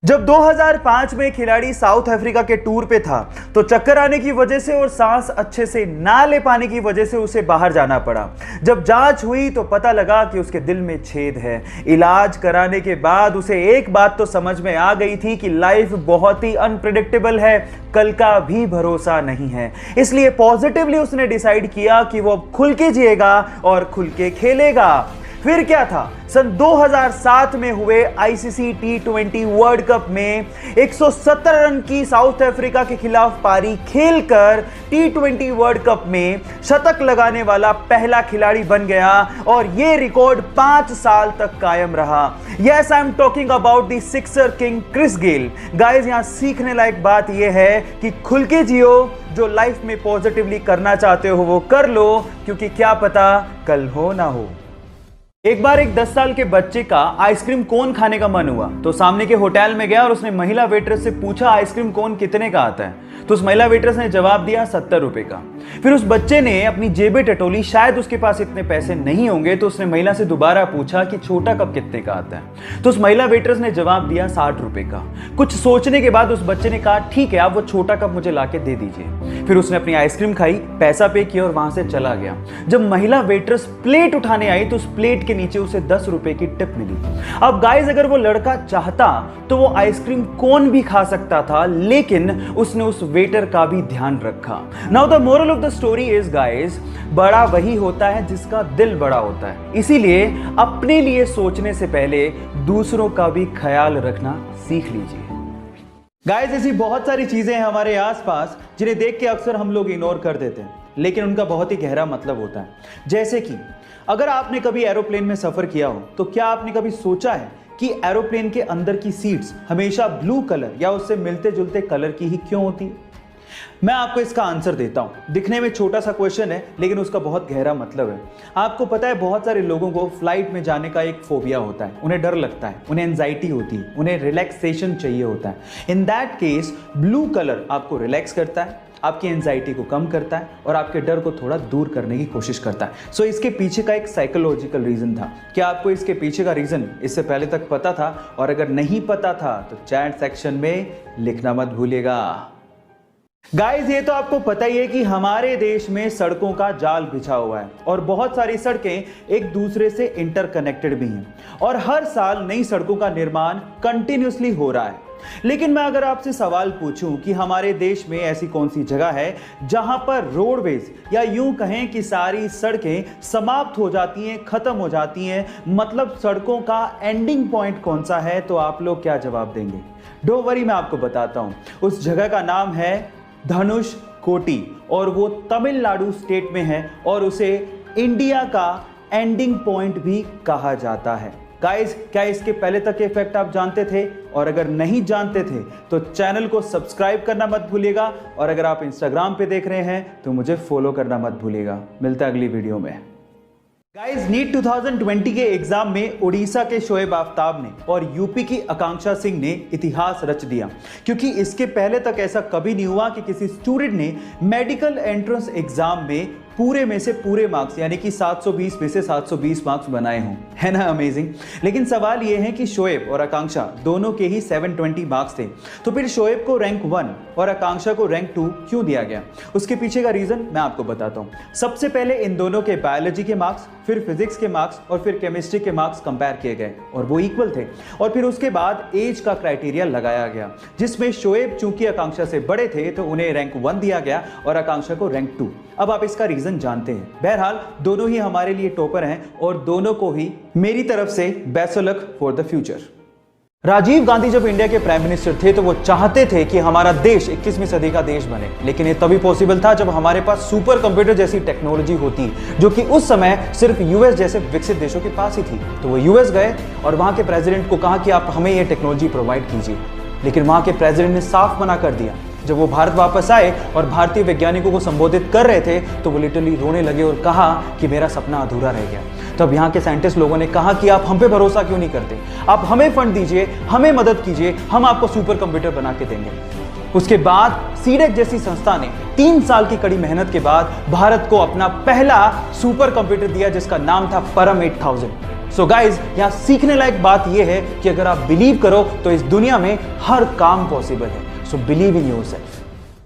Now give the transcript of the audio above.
जब 2005 में खिलाड़ी साउथ अफ्रीका के टूर पे था तो चक्कर आने की वजह से और सांस अच्छे से ना ले पाने की वजह से उसे बाहर जाना पड़ा। जब जांच हुई तो पता लगा कि उसके दिल में छेद है। इलाज कराने के बाद उसे एक बात तो समझ में आ गई थी कि लाइफ बहुत ही अनप्रेडिक्टेबल है, कल का भी भरोसा नहीं है। इसलिए पॉजिटिवली उसने डिसाइड किया कि वो खुल के जिएगा और खुल के खेलेगा। फिर क्या था, सन 2007 में हुए आईसीसी टी20 वर्ल्ड कप में 170 रन की साउथ अफ्रीका के खिलाफ पारी खेलकर टी20 वर्ल्ड कप में शतक लगाने वाला पहला खिलाड़ी बन गया और यह रिकॉर्ड 5 साल तक कायम रहा। Yes, I am talking about the sixer king Chris Gayle. Guys, यहां सीखने लायक बात यह है कि खुल के जियो, जो लाइफ में पॉजिटिवली करना चाहते हो वो कर लो, क्योंकि क्या पता कल हो ना हो। एक बार एक 10 साल के बच्चे का आइसक्रीम कोन खाने का मन हुआ तो सामने के होटल में गया और उसने महिला वेट्रेस से पूछा आइसक्रीम कोन कितने का आता है। तो उस महिला वेट्रेस ने जवाब दिया 70 रुपए का। फिर उस बच्चे ने अपनी जेबें टटोली, शायद उसके पास इतने पैसे नहीं होंगे, तो उसने महिला से दोबारा पूछा कि छोटा कप कितने का आता है। तो उस महिला वेट्रेस ने जवाब दिया 60 रुपए का। कुछ सोचने के बाद उस बच्चे ने कहा ठीक है, आप वो छोटा कप मुझे लाके दे दीजिए। फिर उसने अपनी आइसक्रीम खाई, पैसा पे किया और वहां से चला गया। जब महिला वेट्रेस प्लेट उठाने आई तो उस प्लेट के नीचे उसे 10 रुपए की टिप मिली। अब गाइस, अगर वो लड़का चाहता तो वो आइसक्रीम कोन भी खा सकता था, लेकिन उसने उस वेटर का भी ध्यान रखा। Now the moral of the story is guys, बड़ा वही होता है जिसका दिल बड़ा होता है। इसीलिए अपने लिए सोचने से पहले दूसरों का भी ख्याल रखना सीख लीजिए। गाइस, ऐसी बहुत सारी चीजें हैं हमारे आसपास जिन्हें देख के अक्सर हम लोग इग्नोर कर देते हैं, लेकिन उनका बहुत ही गहरा मतलब होता है। जैसे कि अगर आपने कभी एरोप्लेन में सफर किया हो तो क्या आपने कभी सोचा है कि एरोप्लेन के अंदर की सीट्स हमेशा ब्लू कलर या उससे मिलते जुलते कलर की ही क्यों होती है? मैं आपको इसका आंसर देता हूं। दिखने में छोटा सा क्वेश्चन है, लेकिन उसका बहुत गहरा मतलब है। आपको पता है, बहुत सारे लोगों को फ्लाइट में जाने का एक फोबिया होता है। उन्हें डर लगता है, उन्हें एंजाइटी होती है, उन्हें रिलैक्सेशन चाहिए होता है। In that case blue colour आपको रिलैक्स करता है, आपकी एंजाइटी को कम करता है और आपके डर को थोड़ा दूर करने की कोशिश करता है। सो इसके पीछे का एक साइकोलॉजिकल रीजन था। क्या आपको इसके पीछे का रीजन इससे पहले तक पता था? और अगर नहीं पता था तो चैट सेक्शन में लिखना मत भूलिएगा। गाइस, ये तो आपको पता ही है कि हमारे देश में सड़कों का जाल बिछा हुआ है और बहुत सारी सड़कें एक दूसरे से इंटरकनेक्टेड भी हैं और हर साल नई सड़कों का निर्माण कंटिन्यूसली हो रहा है। लेकिन मैं अगर आपसे सवाल पूछूं कि हमारे देश में ऐसी कौन सी जगह है जहां पर रोडवेज या यूं कहें कि सारी सड़कें समाप्त हो जाती हैं, खत्म हो जाती हैं, मतलब सड़कों का एंडिंग पॉइंट कौन सा है, तो आप लोग क्या जवाब देंगे? डोंट वरी, मैं आपको बताता हूं। उस जगह का नाम है धनुषकोटी और वो तमिलनाडु स्टेट में है और उसे इंडिया का एंडिंग पॉइंट भी कहा जाता है। गाइस, क्या इसके पहले तक के फैक्ट आप जानते थे? और अगर नहीं जानते थे तो चैनल को सब्सक्राइब करना मत भूलिएगा और अगर आप इंस्टाग्राम पे देख रहे हैं तो मुझे फॉलो करना मत भूलिएगा। मिलता है अगली वीडियो में। गाइस, नीट 2020 के एग्जाम में उड़ीसा के शोएब आफ्ताब ने और यूपी की आकांक्षा सिंह ने इतिहास रच दिया, क्योंकि इसके पहले तक ऐसा कभी नहीं हुआ कि किसी स्टूडेंट ने मेडिकल एंट्रेंस एग्जाम में पूरे में से पूरे मार्क्स यानी कि 720 में से 720 मार्क्स बनाए हों। है ना अमेजिंग? लेकिन सवाल यह है कि शोएब और आकांक्षा दोनों के ही 720 मार्क्स थे, तो फिर शोएब को रैंक 1 और आकांक्षा को रैंक 2 क्यों दिया गया? उसके पीछे का रीजन मैं आपको बताता हूं। सबसे पहले इन दोनों के बायोलॉजी के मार्क्स, फिर फिजिक्स के मार्क्स और फिर केमिस्ट्री के मार्क्स कंपेयर किए गए और वो इक्वल थे। और फिर उसके बाद एज का क्राइटेरिया लगाया गया, जिसमें शोएब चूंकि आकांक्षा से बड़े थे तो उन्हें रैंक 1 दिया गया और आकांक्षा को रैंक 2। अब आप इसका रीजन जानते हैं। बहरहाल दोनों ही हमारे लिए टॉपर हैं और दोनों को ही मेरी तरफ से best of luck for the future. Rajiv Gandhi जब इंडिया के प्राइम मिनिस्टर थे तो वो चाहते थे कि हमारा देश 21वीं सदी का देश बने, लेकिन ये तभी पॉसिबल था जब हमारे पास सुपर कंप्यूटर जैसी टेक्नोलॉजी होती, जो कि उस समय सिर्फ यूएस जैसे विकसित देशों के पास ही थी। तो वो यूएस गए और वहां के प्रेसिडेंट को कहा कि आप हमें ये टेक्नोलॉजी प्रोवाइड कीजिए, लेकिन वहां के प्रेसिडेंट ने साफ मना कर दिया। जब वो भारत वापस आए और भारतीय वैज्ञानिकों को संबोधित कर रहे थे तो वो लिटरली रोने लगे और कहा कि मेरा सपना अधूरा रह गया। तब यहाँ के साइंटिस्ट लोगों ने कहा कि आप हम पे भरोसा क्यों नहीं करते? आप हमें फंड दीजिए, हमें मदद कीजिए, हम आपको सुपर कंप्यूटर बना के देंगे। उसके बाद सीडेक जैसी संस्था ने 3 साल की कड़ी मेहनत के बाद भारत को अपना पहला सुपर कंप्यूटर दिया जिसका नाम था परम 8000। सो गाइज, यहां सीखने लायक बात यह है कि अगर आप बिलीव करो तो इस दुनिया में हर काम पॉसिबल है। So believe in yourself.